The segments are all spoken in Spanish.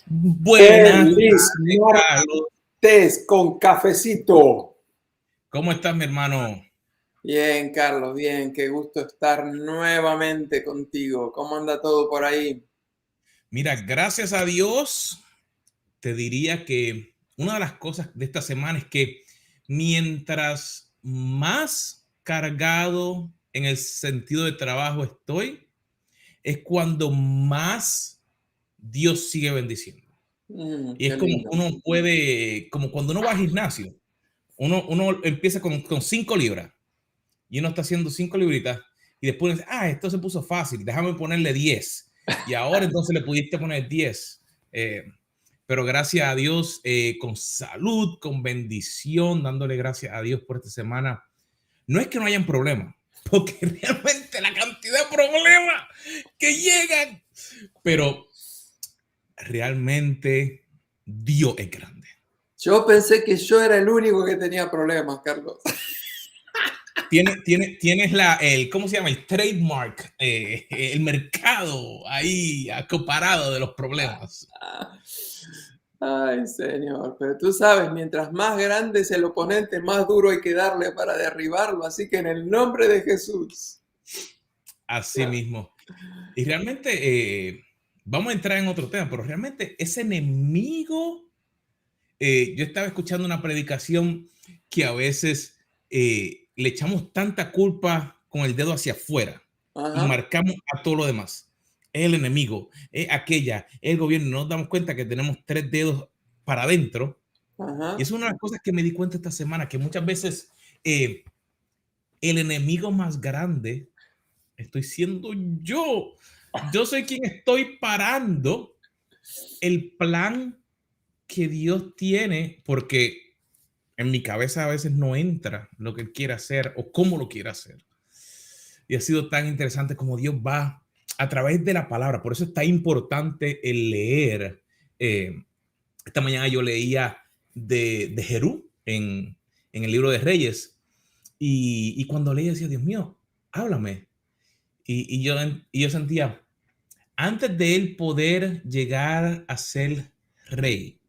Buenas Feliz tardes, Carlos. martes con cafecito. ¿Cómo estás, mi hermano? Bien, Carlos, bien, qué gusto estar nuevamente contigo. ¿Cómo anda todo por ahí? Mira, gracias a Dios, te diría que una de las cosas de esta semana es que mientras más cargado en el sentido de trabajo estoy, es cuando más Dios sigue bendiciendo. Y Qué es como lindo. uno puede, como cuando uno va al gimnasio, uno empieza con 5 libras y uno está haciendo 5 libritas y después dice, esto se puso fácil, déjame ponerle 10. Y ahora entonces le pudiste poner 10. Pero gracias a Dios, con salud, con bendición, dándole gracias a Dios por esta semana. No es que no hayan problemas, porque realmente la cantidad de problemas que llegan, pero realmente Dios es grande. Yo pensé que yo era el único que tenía problemas, Carlos. Tienes ¿cómo se llama? El trademark, el mercado ahí acaparado de los problemas. Ay, señor, pero tú sabes, mientras más grande es el oponente, más duro hay que darle para derribarlo. Así que en el nombre de Jesús. Así mismo. Y realmente, vamos a entrar en otro tema, pero realmente ese enemigo, yo estaba escuchando una predicación que a veces le echamos tanta culpa con el dedo hacia afuera y Ajá, marcamos a todo lo demás. Es el enemigo, es aquella, es el gobierno. No nos damos cuenta que tenemos 3 dedos para adentro. Y ajá. es una de las cosas que me di cuenta esta semana, que muchas veces eh, el enemigo más grande estoy siendo yo. Yo soy quien estoy parando el plan que Dios tiene, porque en mi cabeza a veces no entra lo que Él quiere hacer o cómo lo quiere hacer. Y ha sido tan interesante como Dios va a través de la palabra. Por eso es tan importante el leer. Esta mañana yo leía de Jerú en el libro de Reyes. Y cuando leía decía, Dios mío, háblame. Y yo sentía, antes de él poder llegar a ser rey,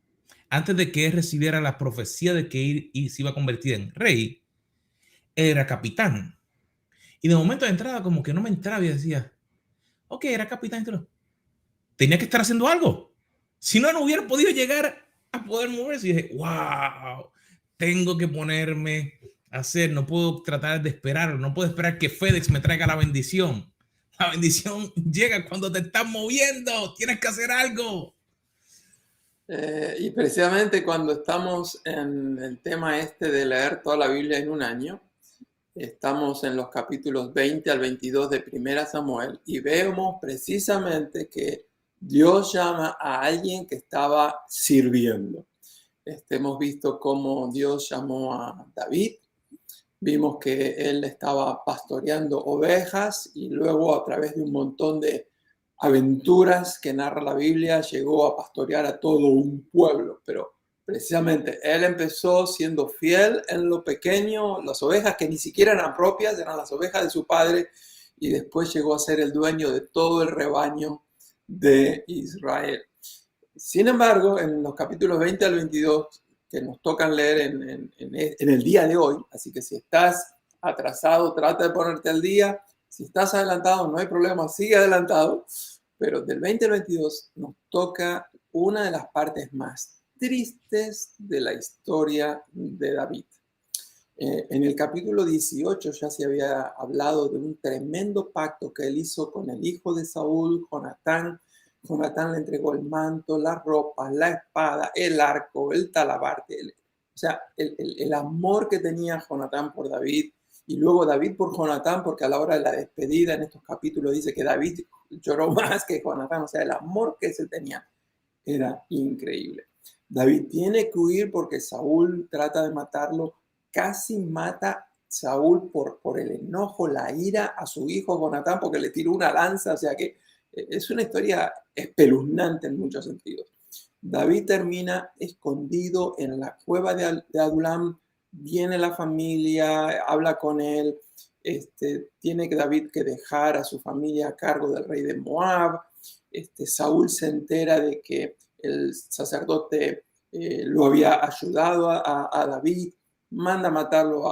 antes de que él recibiera la profecía de que él se iba a convertir en rey, él era capitán. Y de momento de entrada como que no me entraba y decía, ok, era capitán, pero tenía que estar haciendo algo. Si no, no hubiera podido llegar a poder moverse. Y dije, wow, tengo que ponerme a hacer, no puedo tratar de esperar, no puedo esperar que FedEx me traiga la bendición. La bendición llega cuando te estás moviendo, tienes que hacer algo. Y precisamente cuando estamos en el tema este de leer toda la Biblia en un año, estamos en los capítulos 20 al 22 de Primera Samuel y vemos precisamente que Dios llama a alguien que estaba sirviendo. Hemos visto cómo Dios llamó a David, vimos que él estaba pastoreando ovejas y luego a través de un montón de aventuras que narra la Biblia llegó a pastorear a todo un pueblo, pero precisamente él empezó siendo fiel en lo pequeño, las ovejas que ni siquiera eran propias, eran las ovejas de su padre, y después llegó a ser el dueño de todo el rebaño de Israel. Sin embargo, en los capítulos 20 al 22 que nos tocan leer en el día de hoy, así que si estás atrasado, trata de ponerte al día. Si estás adelantado, no hay problema, sigue adelantado. Pero del 20 al 22 nos toca una de las partes más tristes de la historia de David. En el capítulo 18 ya se había hablado de un tremendo pacto que él hizo con el hijo de Saúl, Jonatán. Jonatán le entregó el manto, la ropa, la espada, el arco, el talabarte. O sea, el amor que tenía Jonatán por David y luego David por Jonatán, porque a la hora de la despedida en estos capítulos dice que David lloró más que Jonatán. O sea, el amor que se tenía era increíble. David tiene que huir porque Saúl trata de matarlo, casi mata Saúl por el enojo, la ira a su hijo Jonatán porque le tiró una lanza, o sea que es una historia espeluznante en muchos sentidos. David termina escondido en la cueva de Adulam, viene la familia, habla con él, tiene que David que dejar a su familia a cargo del rey de Moab. Saúl se entera de que el sacerdote lo había ayudado a David, manda a matarlo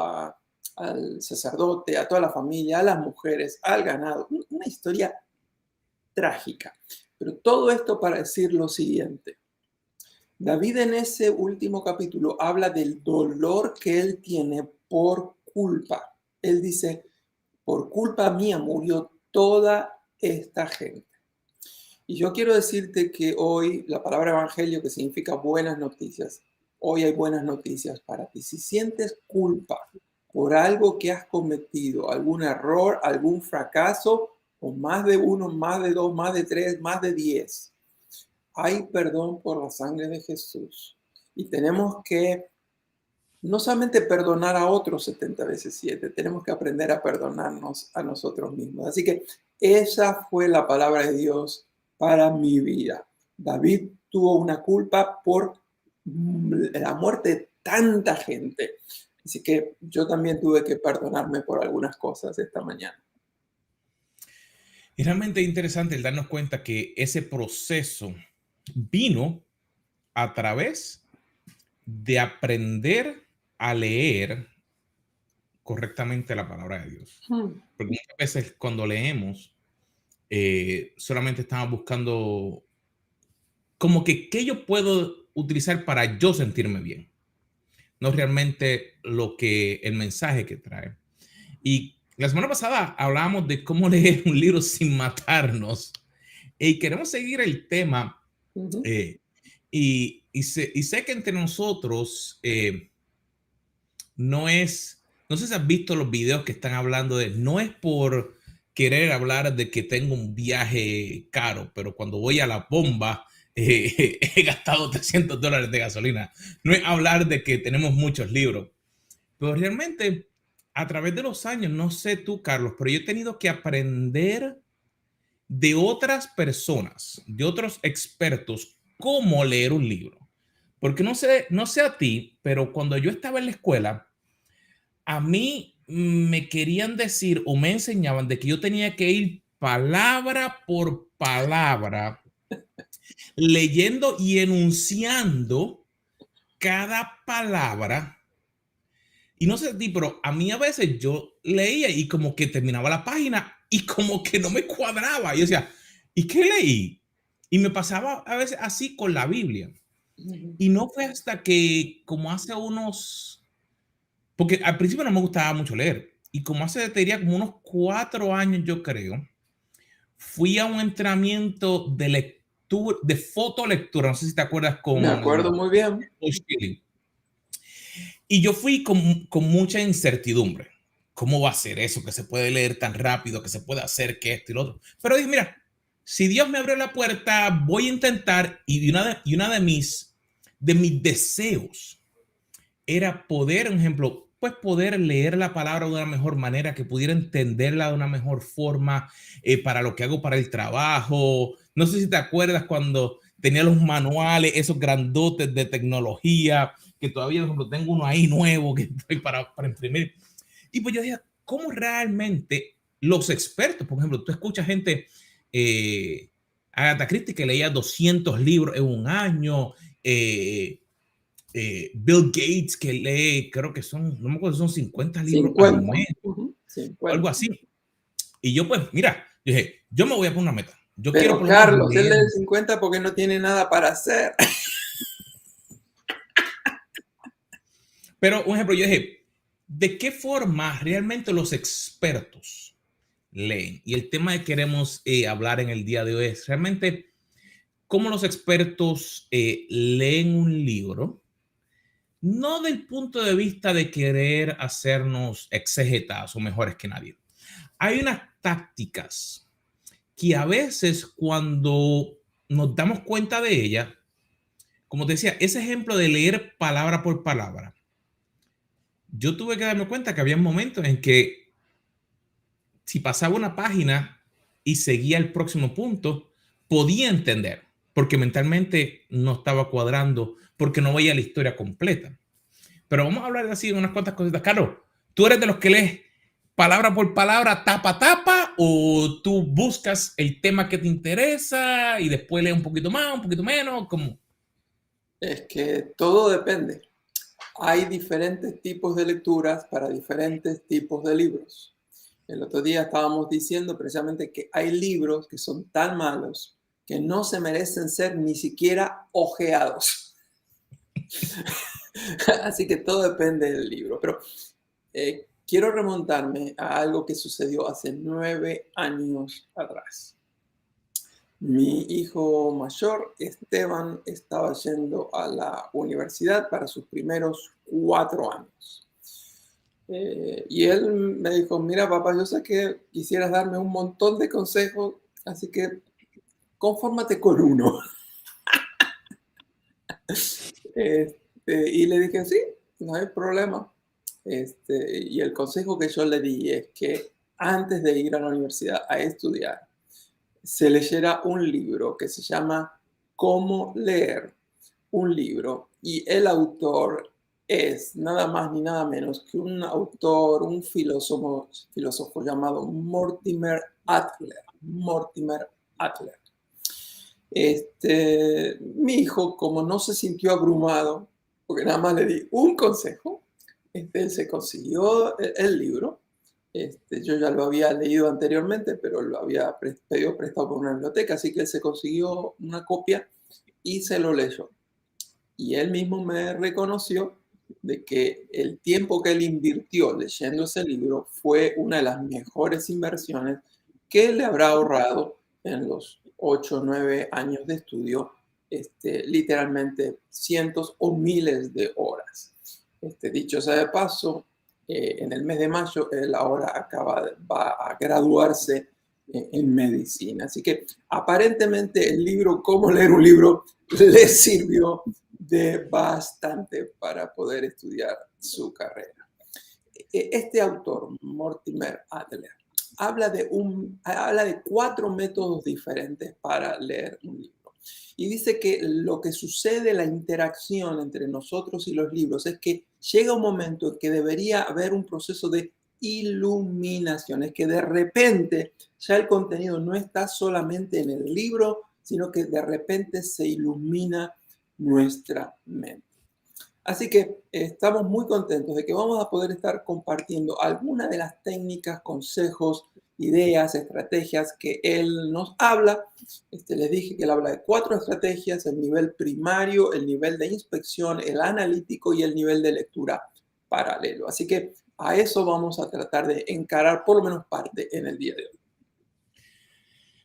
al sacerdote, a toda la familia, a las mujeres, al ganado. Una historia trágica. Pero todo esto para decir lo siguiente. David en ese último capítulo habla del dolor que él tiene por culpa. Él dice, por culpa mía murió toda esta gente. Y yo quiero decirte que hoy la palabra evangelio, que significa buenas noticias, hoy hay buenas noticias para ti. Si sientes culpa por algo que has cometido, algún error, algún fracaso, o más de uno, más de dos, más de tres, más de 10, hay perdón por la sangre de Jesús. Y tenemos que no solamente perdonar a otros 70 veces 7, tenemos que aprender a perdonarnos a nosotros mismos. Así que esa fue la palabra de Dios para mi vida. David tuvo una culpa por la muerte de tanta gente. Así que yo también tuve que perdonarme por algunas cosas esta mañana. Es realmente interesante el darnos cuenta que ese proceso vino a través de aprender a leer correctamente la palabra de Dios. Porque muchas veces cuando leemos, solamente estamos buscando como que qué yo puedo utilizar para yo sentirme bien. No realmente lo que el mensaje que trae. Y la semana pasada hablábamos de cómo leer un libro sin matarnos. Y queremos seguir el tema. Y sé que entre nosotros no sé si has visto los videos que están hablando de, no es por querer hablar de que tengo un viaje caro, pero cuando voy a la bomba he gastado $300 de gasolina. No es hablar de que tenemos muchos libros, pero realmente a través de los años, no sé tú, Carlos, pero yo he tenido que aprender de otras personas, de otros expertos, cómo leer un libro. Porque no sé a ti, pero cuando yo estaba en la escuela, a mí me querían decir o me enseñaban de que yo tenía que ir palabra por palabra, leyendo y enunciando cada palabra. Y no sé a ti, pero a mí a veces yo leía y como que terminaba la página y como que no me cuadraba. Yo decía, ¿y qué leí? Y me pasaba a veces así con la Biblia. Y no fue hasta que como hace porque al principio no me gustaba mucho leer. Y como te diría, como unos 4 años, yo creo, fui a un entrenamiento de lectura, de fotolectura. No sé si te acuerdas Me acuerdo muy bien. Y yo fui con mucha incertidumbre. ¿Cómo va a ser eso? Que se puede leer tan rápido, que se puede hacer que esto y lo otro. Pero dije, mira, si Dios me abrió la puerta, voy a intentar. Y una de mis deseos era poder, por ejemplo, pues poder leer la palabra de una mejor manera, que pudiera entenderla de una mejor forma para lo que hago para el trabajo. No sé si te acuerdas cuando tenía los manuales, esos grandotes de tecnología, que todavía, por ejemplo, tengo uno ahí nuevo que estoy para imprimir. Y pues yo decía, ¿cómo realmente los expertos, por ejemplo, tú escuchas gente, Agatha Christie, que leía 200 libros en un año, Bill Gates, que lee, creo que son, no me acuerdo, son 50 libros 50. al mes, 50. o algo así. Y yo pues, mira, dije, yo me voy a poner una meta. Yo Pero quiero por Carlos, él lee 50 porque no tiene nada para hacer. Pero, un ejemplo, yo dije, ¿de qué forma realmente los expertos leen? Y el tema que queremos hablar en el día de hoy es realmente cómo los expertos leen un libro, no del punto de vista de querer hacernos exegetas o mejores que nadie. Hay unas tácticas que a veces cuando nos damos cuenta de ellas, como te decía, ese ejemplo de leer palabra por palabra, yo tuve que darme cuenta que había momentos en que si pasaba una página y seguía el próximo punto, podía entender, porque mentalmente no estaba cuadrando, porque no veía la historia completa. Pero vamos a hablar así de unas cuantas cositas. Carlos, ¿tú eres de los que lees palabra por palabra, tapa a tapa, ¿O tú buscas el tema que te interesa y después lees un poquito más, un poquito menos? ¿Cómo? Es que todo depende. Hay diferentes tipos de lecturas para diferentes tipos de libros. El otro día estábamos diciendo precisamente que hay libros que son tan malos que no se merecen ser ni siquiera hojeados. Así que todo depende del libro. Pero quiero remontarme a algo que sucedió hace 9 años atrás. Mi hijo mayor, Esteban, estaba yendo a la universidad para sus primeros 4 años. Y él me dijo, mira papá, yo sé que quisieras darme un montón de consejos, así que confórmate con uno. Y le dije, sí, no hay problema. Y el consejo que yo le di es que antes de ir a la universidad a estudiar, se leyera un libro que se llama Cómo leer un libro. Y el autor es nada más ni nada menos que un autor, un filósofo llamado Mortimer Adler. Mortimer Adler. Mi hijo, como no se sintió abrumado, porque nada más le di un consejo, él se consiguió el libro. Yo ya lo había leído anteriormente, pero lo había pedido prestado por una biblioteca, así que él se consiguió una copia y se lo leyó. Y él mismo me reconoció de que el tiempo que él invirtió leyendo ese libro fue una de las mejores inversiones que le habrá ahorrado en los 8 o 9 años de estudio, literalmente cientos o miles de horas. Dicho sea de paso, en el mes de mayo él ahora va a graduarse en medicina. Así que aparentemente el libro Cómo leer un libro le sirvió de bastante para poder estudiar su carrera. Este autor, Mortimer Adler, habla de 4 métodos diferentes para leer un libro. Y dice que lo que sucede, la interacción entre nosotros y los libros, es que llega un momento en que debería haber un proceso de iluminación, es que de repente ya el contenido no está solamente en el libro, sino que de repente se ilumina nuestra mente. Así que estamos muy contentos de que vamos a poder estar compartiendo algunas de las técnicas, consejos, ideas, estrategias que él nos habla. Les dije que él habla de 4 estrategias: el nivel primario, el nivel de inspección, el analítico y el nivel de lectura paralelo. Así que a eso vamos a tratar de encarar por lo menos parte en el día de hoy.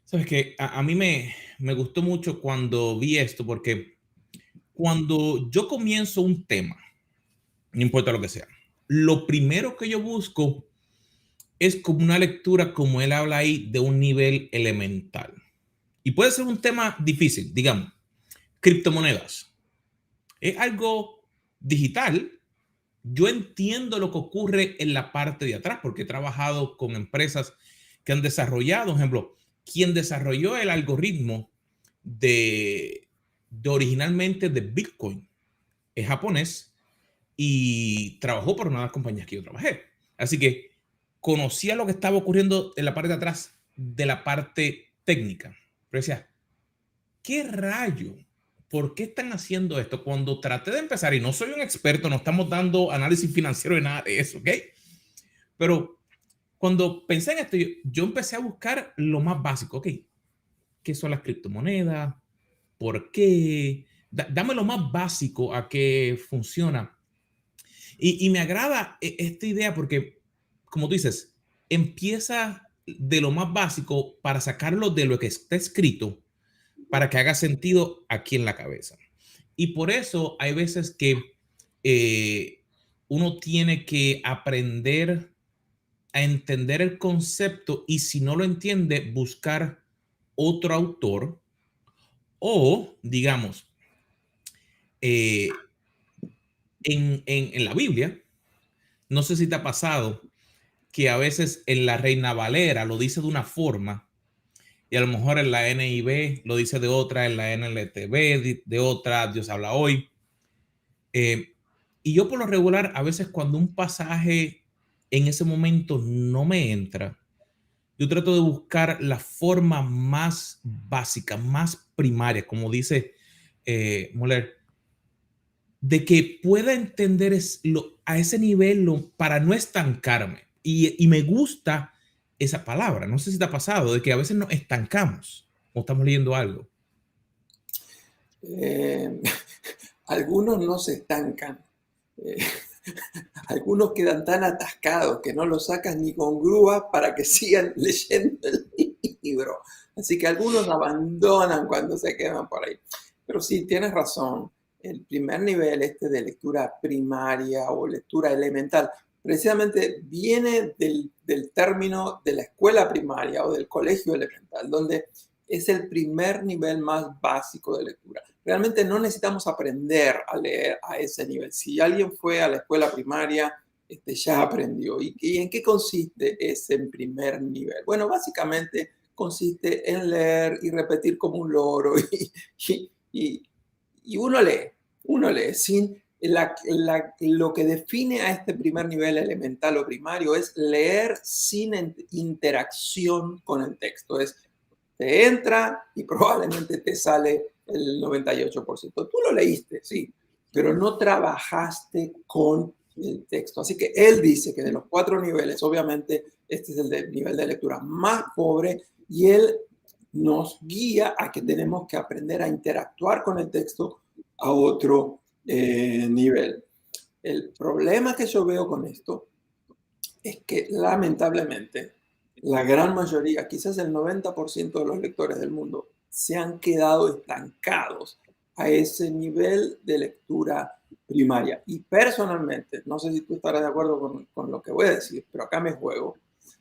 Sabes que a mí me gustó mucho cuando vi esto, porque cuando yo comienzo un tema, no importa lo que sea, lo primero que yo busco es como una lectura, como él habla ahí, de un nivel elemental. Y puede ser un tema difícil, digamos, criptomonedas. Es algo digital. Yo entiendo lo que ocurre en la parte de atrás, porque he trabajado con empresas que han desarrollado, por ejemplo, quien desarrolló el algoritmo de originalmente de Bitcoin es japonés y trabajó por una de las compañías que yo trabajé. Así que conocía lo que estaba ocurriendo en la parte de atrás de la parte técnica. Pero decía, ¿qué rayo? ¿Por qué están haciendo esto? Cuando traté de empezar, y no soy un experto, no estamos dando análisis financiero de nada de eso, ¿ok? Pero cuando pensé en esto, yo empecé a buscar lo más básico, ¿ok? ¿Qué son las criptomonedas? ¿Por qué? Dame lo más básico a qué funciona. Y me agrada esta idea porque, como tú dices, empieza de lo más básico para sacarlo de lo que está escrito para que haga sentido aquí en la cabeza. Y por eso hay veces que uno tiene que aprender a entender el concepto y si no lo entiende, buscar otro autor o, digamos, eh, en la Biblia, no sé si te ha pasado que a veces en la Reina Valera lo dice de una forma y a lo mejor en la NIV lo dice de otra, en la NLTV de otra, Dios habla hoy. Y yo por lo regular, a veces cuando un pasaje en ese momento no me entra, yo trato de buscar la forma más básica, más primaria, como dice Moller, de que pueda entender a ese nivel para no estancarme. Y me gusta esa palabra. No sé si te ha pasado, de que a veces nos estancamos o estamos leyendo algo. Eh, algunos no se estancan. Eh, algunos quedan tan atascados que no los sacas ni con grúa para que sigan leyendo el libro. Así que algunos abandonan cuando se quedan por ahí. Pero sí, tienes razón. El primer nivel de lectura primaria o lectura elemental precisamente viene del término de la escuela primaria o del colegio elemental, donde es el primer nivel más básico de lectura. Realmente no necesitamos aprender a leer a ese nivel. Si alguien fue a la escuela primaria, ya aprendió. ¿Y en qué consiste ese primer nivel? Bueno, básicamente consiste en leer y repetir como un loro y uno lee sin lo que define a este primer nivel elemental o primario es leer sin interacción con el texto. Te entra y probablemente te sale el 98%. Tú lo leíste, sí, pero no trabajaste con el texto. Así que él dice que de los 4 niveles, obviamente, este es el nivel de lectura más pobre y él nos guía a que tenemos que aprender a interactuar con el texto a otro nivel. El problema que yo veo con esto es que lamentablemente la gran mayoría, quizás el 90% de los lectores del mundo, se han quedado estancados a ese nivel de lectura primaria. Y personalmente, no sé si tú estarás de acuerdo con lo que voy a decir, pero acá me juego.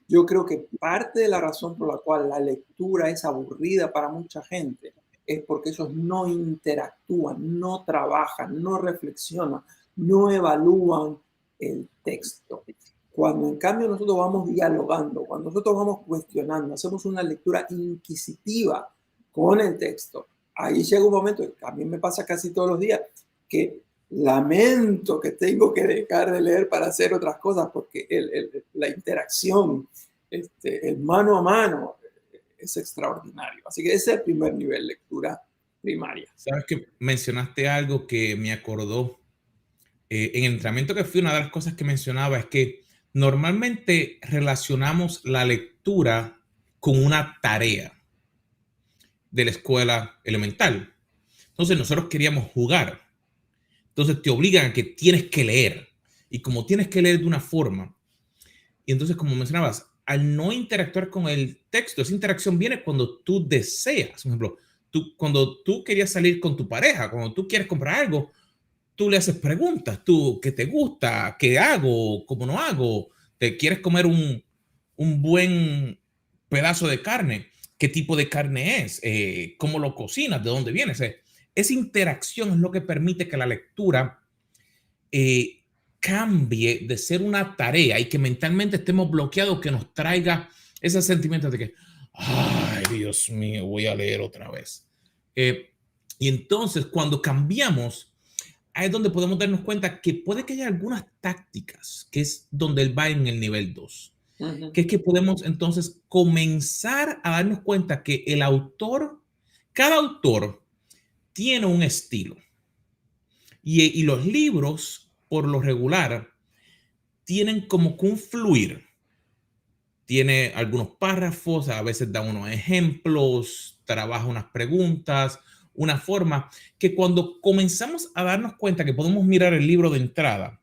Yo creo que parte de la razón por la cual la lectura es aburrida para mucha gente es porque ellos no interactúan, no trabajan, no reflexionan, no evalúan el texto. Cuando en cambio nosotros vamos dialogando, cuando nosotros vamos cuestionando, hacemos una lectura inquisitiva con el texto, ahí llega un momento, a mí me pasa casi todos los días, que lamento que tengo que dejar de leer para hacer otras cosas, porque la interacción, el mano a mano, es extraordinario. Así que ese es el primer nivel, lectura primaria. Sabes que mencionaste algo que me acordó. En el entrenamiento que fui, una de las cosas que mencionaba es que normalmente relacionamos la lectura con una tarea de la escuela elemental. Entonces nosotros queríamos jugar. Entonces te obligan a que tienes que leer. Y como tienes que leer de una forma, y entonces como mencionabas, al no interactuar con el texto, esa interacción viene cuando tú deseas. Por ejemplo, cuando tú querías salir con tu pareja, cuando tú quieres comprar algo, tú le haces preguntas, tú, ¿qué te gusta? ¿Qué hago? ¿Cómo no hago? ¿Te quieres comer un buen pedazo de carne? ¿Qué tipo de carne es? ¿Cómo lo cocinas? ¿De dónde vienes? Esa interacción es lo que permite que la lectura cambie de ser una tarea y que mentalmente estemos bloqueados, que nos traiga ese sentimiento de que, ay, Dios mío, voy a leer otra vez. Y entonces, cuando cambiamos, ahí es donde podemos darnos cuenta que puede que haya algunas tácticas, que es donde él va en el nivel 2, que es que podemos entonces comenzar a darnos cuenta que cada autor tiene un estilo y los libros, por lo regular, tienen como que un fluir. Tiene algunos párrafos, a veces da unos ejemplos, trabaja unas preguntas, una forma que cuando comenzamos a darnos cuenta que podemos mirar el libro de entrada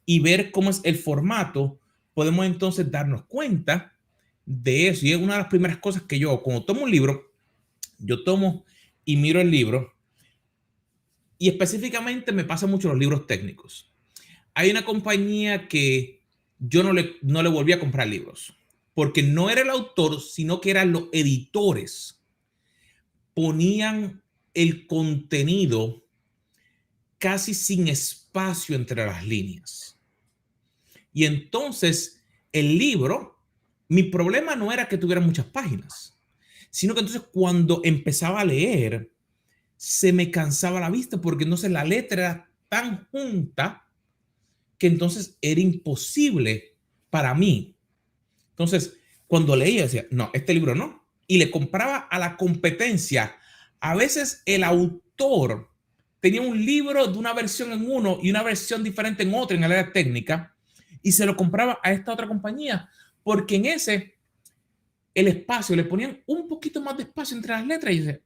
y ver cómo es el formato, podemos entonces darnos cuenta de eso. Y es una de las primeras cosas que yo, cuando tomo un libro, yo tomo y miro el libro y específicamente me pasa mucho los libros técnicos. Hay una compañía que yo no le volví a comprar libros porque no era el autor, sino que eran los editores. Ponían el contenido casi sin espacio entre las líneas. Y entonces el libro, mi problema no era que tuviera muchas páginas, sino que entonces cuando empezaba a leer, se me cansaba la vista porque entonces la letra era tan junta que entonces era imposible para mí. Entonces, Cuando leía decía, no, este libro no. Y le compraba a la competencia. A veces el autor tenía un libro de una versión en uno y una versión diferente en otro en el área técnica y se lo compraba a esta otra compañía porque en ese el espacio le ponían un poquito más de espacio entre las letras y dice,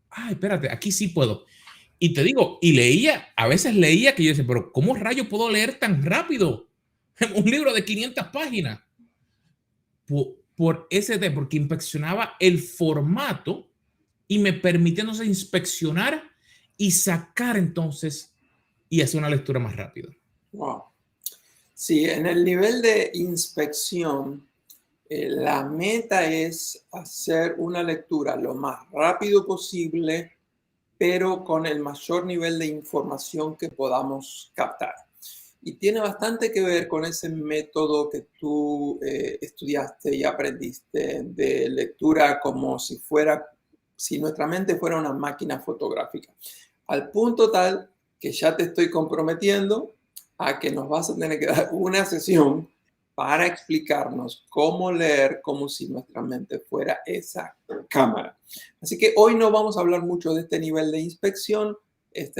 ay, espérate, aquí sí puedo. Y te digo, y leía, a veces leía que yo decía, pero ¿cómo rayo puedo leer tan rápido un libro de 500 páginas? Por ese tema, porque inspeccionaba el formato y me permitía entonces inspeccionar y sacar entonces y hacer una lectura más rápida. Wow. Sí, en el nivel de inspección, la meta es hacer una lectura lo más rápido posible, pero con el mayor nivel de información que podamos captar. Y tiene bastante que ver con ese método que tú estudiaste y aprendiste de lectura como si nuestra mente fuera una máquina fotográfica. Al punto tal que ya te estoy comprometiendo a que nos vas a tener que dar una sesión para explicarnos cómo leer como si nuestra mente fuera esa cámara. Así que hoy no vamos a hablar mucho de este nivel de inspección,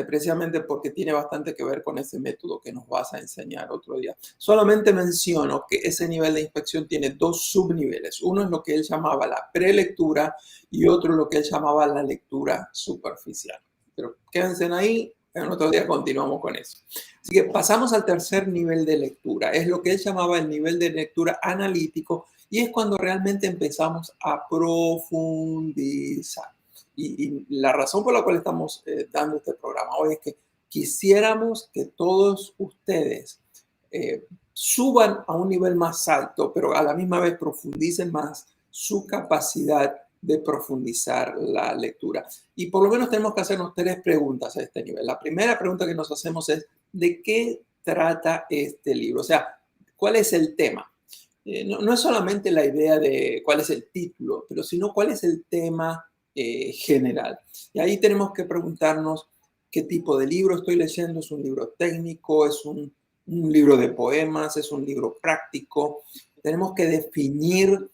precisamente porque tiene bastante que ver con ese método que nos vas a enseñar otro día. Solamente menciono que ese nivel de inspección tiene dos subniveles. Uno es lo que él llamaba la prelectura y otro lo que él llamaba la lectura superficial. Pero quédense ahí, en otro día continuamos con eso. Así que pasamos al tercer nivel de lectura. Es lo que él llamaba el nivel de lectura analítico y es cuando realmente empezamos a profundizar. Y la razón por la cual estamos dando este programa hoy es que quisiéramos que todos ustedes suban a un nivel más alto, pero a la misma vez profundicen más su capacidad de profundizar la lectura. Y por lo menos tenemos que hacernos tres preguntas a este nivel. La primera pregunta que nos hacemos es, ¿de qué trata este libro? O sea, ¿cuál es el tema? No es solamente la idea de cuál es el título, pero sino cuál es el tema general. Y ahí tenemos que preguntarnos qué tipo de libro estoy leyendo. ¿Es un libro técnico? ¿Es un libro de poemas? ¿Es un libro práctico? Tenemos que definir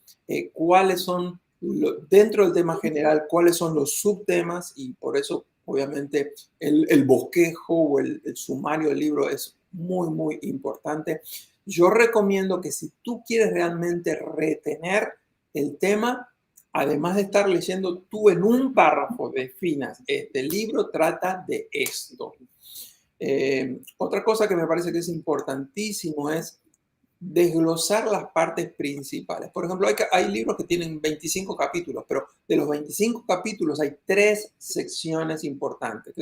cuáles son, dentro del tema general, cuáles son los subtemas y por eso, obviamente, el bosquejo o el sumario del libro es muy, muy importante. Yo recomiendo que si tú quieres realmente retener el tema, además de estar leyendo, tú en un párrafo definas, este libro trata de esto. Otra cosa que me parece que es importantísimo es desglosar las partes principales. Por ejemplo, hay libros que tienen 25 capítulos, pero de los 25 capítulos hay 3 secciones importantes.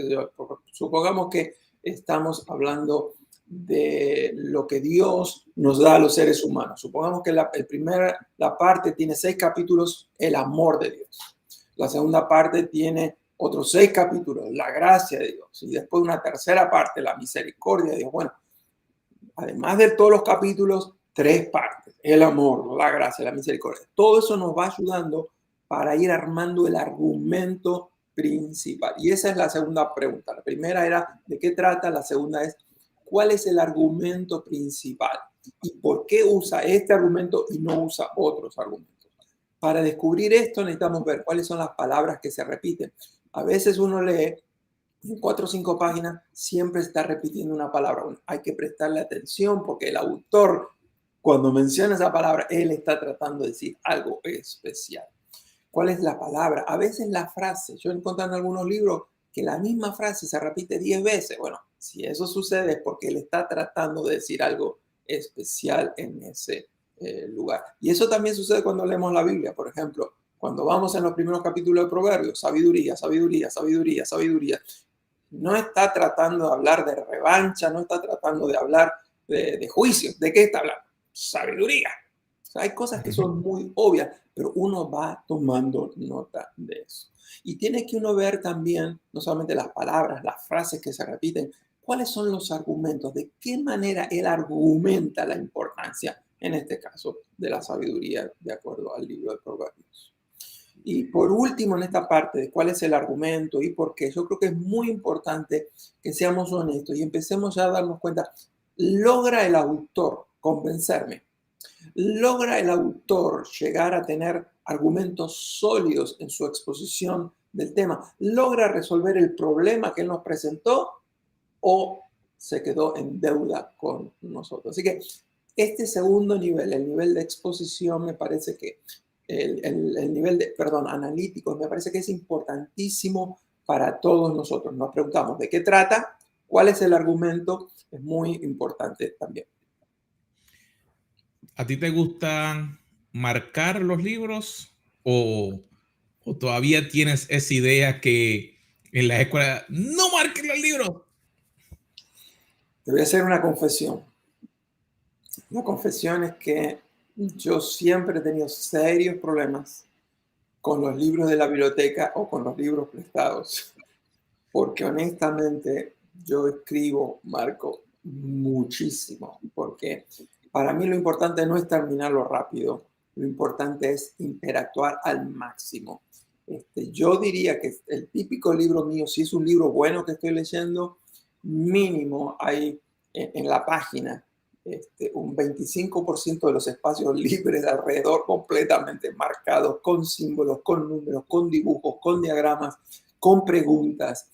Supongamos que estamos hablando de lo que Dios nos da a los seres humanos. Supongamos que la parte tiene 6 capítulos, el amor de Dios. La segunda parte tiene otros 6 capítulos, la gracia de Dios. Y después una tercera parte, la misericordia de Dios. Bueno, además de todos los capítulos, 3 partes, el amor, la gracia, la misericordia. Todo eso nos va ayudando para ir armando el argumento principal. Y esa es la segunda pregunta. La primera era, ¿de qué trata? La segunda es, ¿cuál es el argumento principal? ¿Y por qué usa este argumento y no usa otros argumentos? Para descubrir esto necesitamos ver cuáles son las palabras que se repiten. A veces uno lee en 4 o 5 páginas, siempre está repitiendo una palabra. Bueno, hay que prestarle atención porque el autor, cuando menciona esa palabra, él está tratando de decir algo especial. ¿Cuál es la palabra? A veces la frase. Yo he encontrado en algunos libros que la misma frase se repite 10 veces. Bueno, si eso sucede es porque él está tratando de decir algo especial en ese lugar. Y eso también sucede cuando leemos la Biblia. Por ejemplo, cuando vamos en los primeros capítulos de Proverbios, sabiduría, sabiduría, sabiduría, sabiduría. No está tratando de hablar de revancha, no está tratando de hablar de juicios. ¿De qué está hablando? Sabiduría. O sea, hay cosas que son muy obvias, pero uno va tomando nota de eso. Y tiene que uno ver también, no solamente las palabras, las frases que se repiten, cuáles son los argumentos, de qué manera él argumenta la importancia, en este caso, de la sabiduría, de acuerdo al libro de Proverbios. Y por último, en esta parte de cuál es el argumento y por qué, yo creo que es muy importante que seamos honestos y empecemos ya a darnos cuenta, ¿logra el autor convencerme? ¿Logra el autor llegar a tener argumentos sólidos en su exposición del tema? ¿Logra resolver el problema que él nos presentó o se quedó en deuda con nosotros? Así que este segundo nivel, el nivel de exposición, me parece que el nivel de, perdón, analítico, me parece que es importantísimo para todos nosotros. Nos preguntamos de qué trata, cuál es el argumento, es muy importante también. ¿A ti te gusta marcar los libros o todavía tienes esa idea que en la escuela no marquen los libros? Te voy a hacer una confesión. La confesión es que yo siempre he tenido serios problemas con los libros de la biblioteca o con los libros prestados, porque honestamente yo escribo, marco muchísimo, porque para mí lo importante no es terminarlo rápido, lo importante es interactuar al máximo. Yo diría que el típico libro mío, si es un libro bueno que estoy leyendo, mínimo hay en la página un 25% de los espacios libres alrededor completamente marcados con símbolos, con números, con dibujos, con diagramas, con preguntas.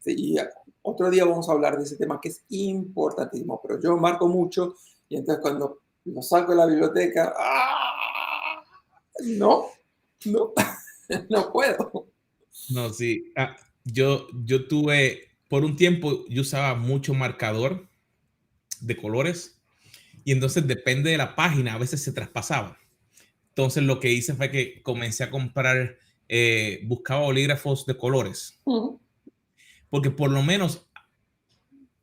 Y otro día vamos a hablar de ese tema que es importantísimo, pero yo marco mucho y entonces cuando lo saco de la biblioteca, ¡ah! No, no, no puedo. No, sí. Yo tuve, por un tiempo, yo usaba mucho marcador de colores y entonces depende de la página, a veces se traspasaba. Entonces lo que hice fue que comencé a comprar, buscaba bolígrafos de colores, porque por lo menos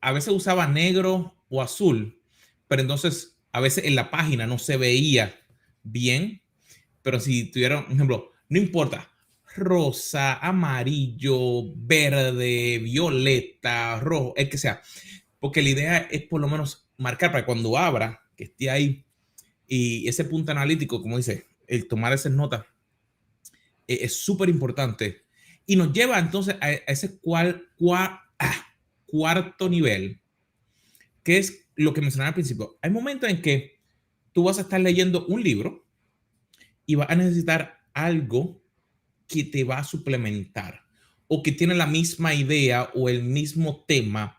a veces usaba negro o azul, pero entonces a veces en la página no se veía bien, pero si tuvieron, por ejemplo, no importa, rosa, amarillo, verde, violeta, rojo, el que sea, porque la idea es por lo menos marcar para cuando abra, que esté ahí, y ese punto analítico, como dice, el tomar esas notas es súper importante y nos lleva entonces a ese cuarto nivel, que es lo que mencionaba al principio. Hay momentos en que tú vas a estar leyendo un libro y vas a necesitar algo que te va a suplementar o que tiene la misma idea o el mismo tema,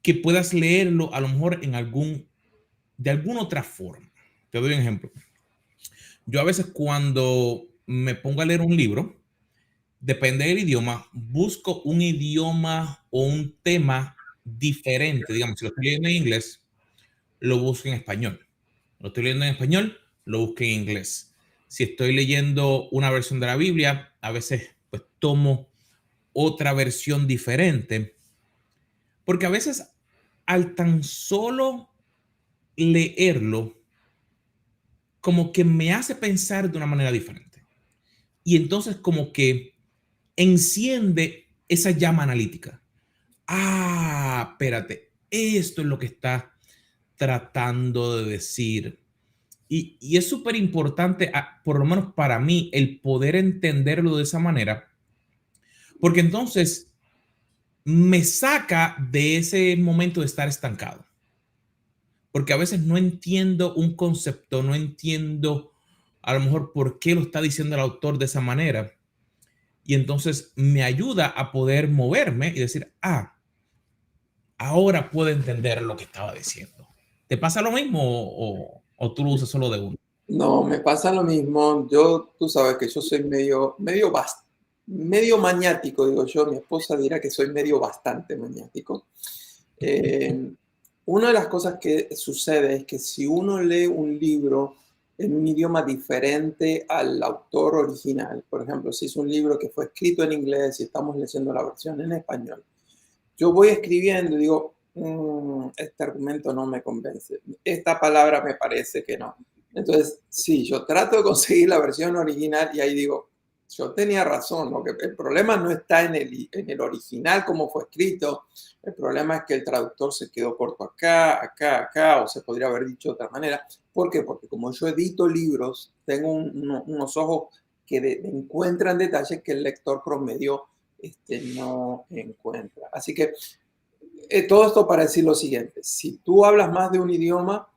que puedas leerlo a lo mejor de alguna otra forma. Te doy un ejemplo. Yo a veces cuando me pongo a leer un libro, depende del idioma, busco un idioma o un tema diferente. Digamos, si lo estoy leyendo en inglés, lo busco en español. Lo estoy leyendo en español, lo busco en inglés. Si estoy leyendo una versión de la Biblia, a veces pues tomo otra versión diferente, porque a veces al tan solo leerlo, como que me hace pensar de una manera diferente. Y entonces como que enciende esa llama analítica. Ah, espérate, esto es lo que está tratando de decir. Y es súper importante, por lo menos para mí, el poder entenderlo de esa manera, porque entonces me saca de ese momento de estar estancado. Porque a veces no entiendo un concepto, no entiendo a lo mejor por qué lo está diciendo el autor de esa manera. Y entonces me ayuda a poder moverme y decir, ahora puedo entender lo que estaba diciendo. ¿Te pasa lo mismo o tú lo usas solo de uno? No, me pasa lo mismo. Tú sabes que yo soy medio maniático, digo yo. Mi esposa dirá que soy medio bastante maniático. Una de las cosas que sucede es que si uno lee un libro en un idioma diferente al autor original, por ejemplo, si es un libro que fue escrito en inglés y estamos leyendo la versión en español, yo voy escribiendo y digo, este argumento no me convence, esta palabra me parece que no. Entonces, sí, yo trato de conseguir la versión original y ahí digo, yo tenía razón, el problema no está en el original como fue escrito, el problema es que el traductor se quedó corto acá, o se podría haber dicho de otra manera. ¿Por qué? Porque como yo edito libros, tengo unos ojos que encuentran detalles que el lector promedio no encuentra. Así que todo esto para decir lo siguiente, si tú hablas más de un idioma,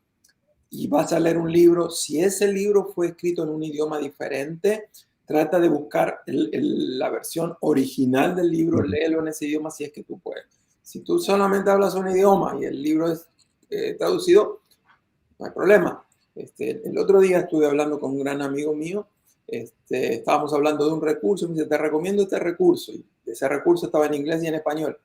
y vas a leer un libro, si ese libro fue escrito en un idioma diferente, trata de buscar la versión original del libro, léelo en ese idioma si es que tú puedes. Si tú solamente hablas un idioma y el libro es traducido, no hay problema. El otro día estuve hablando con un gran amigo mío, estábamos hablando de un recurso, me dice, te recomiendo este recurso, y ese recurso estaba en inglés y en español.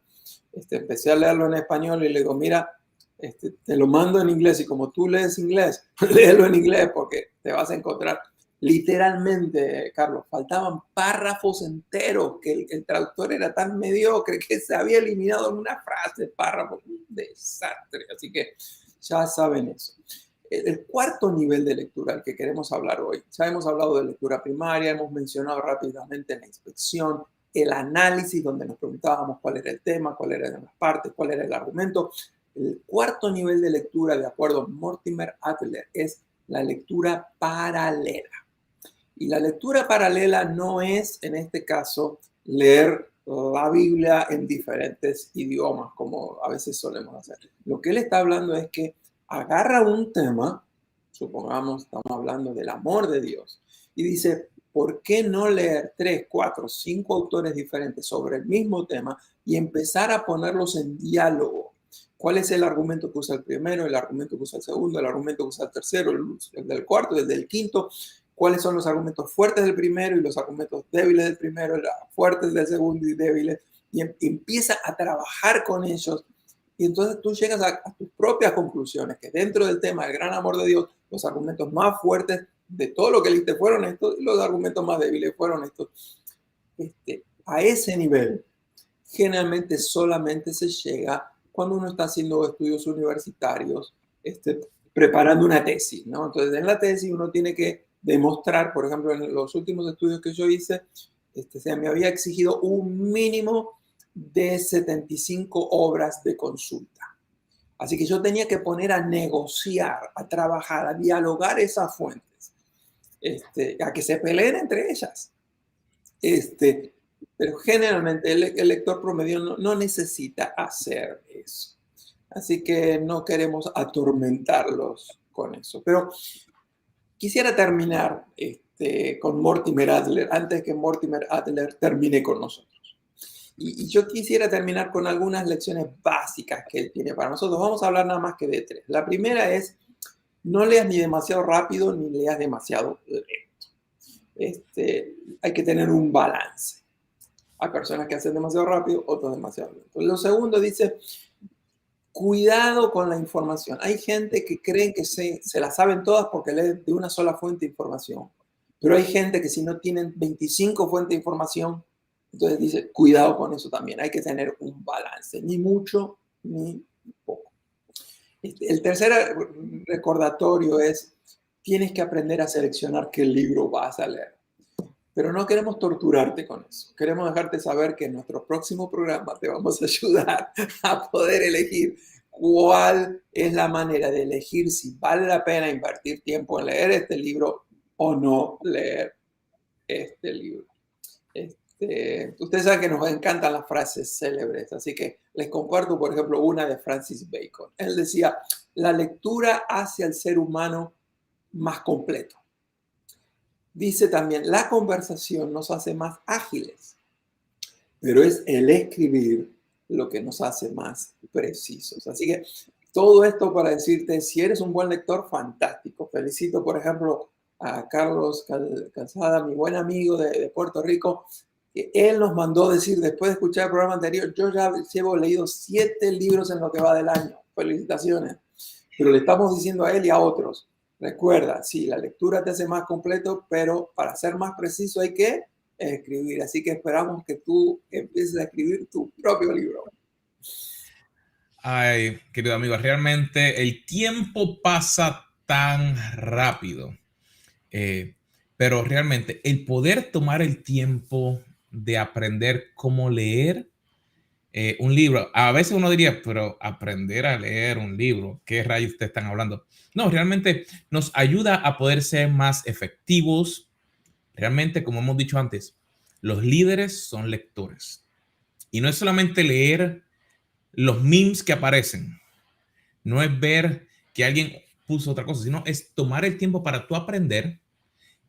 Empecé a leerlo en español y le digo, mira, te lo mando en inglés y como tú lees inglés, léelo en inglés porque te vas a encontrar. Literalmente, Carlos, faltaban párrafos enteros que el traductor era tan mediocre que se había eliminado en una frase, párrafo, un desastre. Así que ya saben eso. El cuarto nivel de lectura al que queremos hablar hoy, ya hemos hablado de lectura primaria, hemos mencionado rápidamente la inspección, el análisis, donde nos preguntábamos cuál era el tema, cuáles eran las partes, cuál era el argumento. El cuarto nivel de lectura, de acuerdo a Mortimer Adler, es la lectura paralela. Y la lectura paralela no es, en este caso, leer la Biblia en diferentes idiomas, como a veces solemos hacer. Lo que él está hablando es que agarra un tema, supongamos, estamos hablando del amor de Dios, y dice, ¿por qué no leer 3, 4, 5 autores diferentes sobre el mismo tema y empezar a ponerlos en diálogo? ¿Cuál es el argumento que usa el primero, el argumento que usa el segundo, el argumento que usa el tercero, el del cuarto, el del quinto? ¿Cuáles son los argumentos fuertes del primero y los argumentos débiles del primero, los fuertes del segundo y débiles? Y empieza a trabajar con ellos. Y entonces tú llegas a tus propias conclusiones, que dentro del tema del gran amor de Dios, los argumentos más fuertes de todo lo que leíste fueron estos y los argumentos más débiles fueron estos. A ese nivel, generalmente solamente se llega cuando uno está haciendo estudios universitarios, preparando una tesis, ¿no? Entonces, en la tesis uno tiene que demostrar, por ejemplo, en los últimos estudios que yo hice, se me había exigido un mínimo de 75 obras de consulta. Así que yo tenía que poner a negociar, a trabajar, a dialogar esas fuentes, a que se peleen entre ellas. Pero generalmente el lector promedio no necesita hacer eso. Así que no queremos atormentarlos con eso. Pero quisiera terminar con Mortimer Adler antes que Mortimer Adler termine con nosotros. Y yo quisiera terminar con algunas lecciones básicas que él tiene para nosotros. Vamos a hablar nada más que de 3. La primera es, no leas ni demasiado rápido ni leas demasiado lento. Hay que tener un balance. Hay personas que hacen demasiado rápido, otros demasiado lento. Lo segundo dice, cuidado con la información. Hay gente que creen que se la saben todas porque leen de una sola fuente de información. Pero hay gente que si no tienen 25 fuentes de información, entonces dice, cuidado con eso también. Hay que tener un balance, ni mucho ni poco. El tercer recordatorio es, tienes que aprender a seleccionar qué libro vas a leer. Pero no queremos torturarte con eso. Queremos dejarte saber que en nuestro próximo programa te vamos a ayudar a poder elegir cuál es la manera de elegir si vale la pena invertir tiempo en leer este libro o no leer este libro. Ustedes saben que nos encantan las frases célebres, así que les comparto, por ejemplo, una de Francis Bacon. Él decía, la lectura hace al ser humano más completo. Dice también, la conversación nos hace más ágiles, pero es el escribir lo que nos hace más precisos. Así que todo esto para decirte, si eres un buen lector, fantástico. Felicito, por ejemplo, a Carlos Calzada, mi buen amigo de Puerto Rico, que él nos mandó decir, después de escuchar el programa anterior, yo ya llevo leído 7 libros en lo que va del año. Felicitaciones. Pero le estamos diciendo a él y a otros, recuerda, sí, la lectura te hace más completo, pero para ser más preciso hay que escribir. Así que esperamos que tú empieces a escribir tu propio libro. Ay, querido amigo, realmente el tiempo pasa tan rápido. Pero realmente el poder tomar el tiempo de aprender cómo leer un libro, a veces uno diría, pero aprender a leer un libro, ¿qué rayos te están hablando? No, realmente nos ayuda a poder ser más efectivos. Realmente, como hemos dicho antes, los líderes son lectores. Y no es solamente leer los memes que aparecen, no es ver que alguien puso otra cosa, sino es tomar el tiempo para tú aprender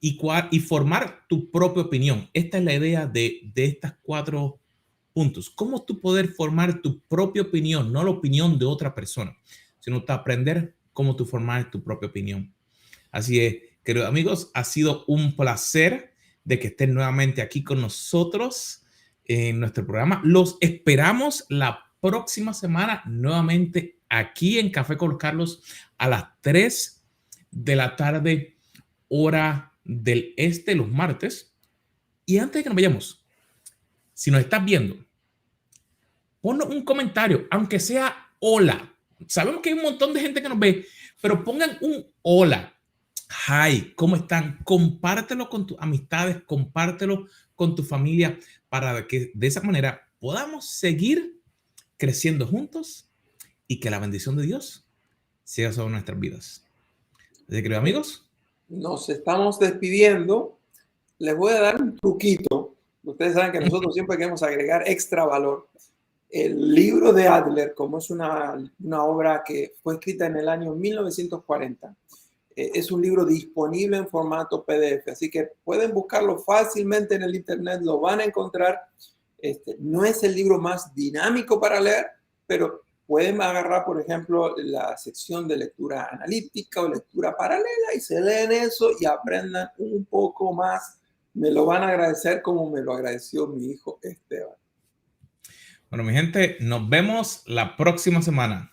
y formar tu propia opinión. Esta es la idea de estas 4 puntos. ¿Cómo tú poder formar tu propia opinión, no la opinión de otra persona, sino aprender cómo tú formar tu propia opinión? Así es, queridos amigos, ha sido un placer de que estén nuevamente aquí con nosotros en nuestro programa. Los esperamos la próxima semana nuevamente aquí en Café con Carlos a las 3 de la tarde, hora del este, los martes. Y antes de que nos vayamos, si nos estás viendo, ponnos un comentario, aunque sea hola. Sabemos que hay un montón de gente que nos ve, pero pongan un hola. Hi, ¿cómo están? Compártelo con tus amistades, compártelo con tu familia para que de esa manera podamos seguir creciendo juntos y que la bendición de Dios sea sobre nuestras vidas. Así que, queridos amigos, nos estamos despidiendo. Les voy a dar un truquito. Ustedes saben que nosotros siempre queremos agregar extra valor. El libro de Adler, como es una obra que fue escrita en el año 1940, es un libro disponible en formato PDF, así que pueden buscarlo fácilmente en el internet, lo van a encontrar. No es el libro más dinámico para leer, pero pueden agarrar, por ejemplo, la sección de lectura analítica o lectura paralela y se leen eso y aprendan un poco más. Me lo van a agradecer como me lo agradeció mi hijo Esteban. bueno, mi gente, nos vemos la próxima semana.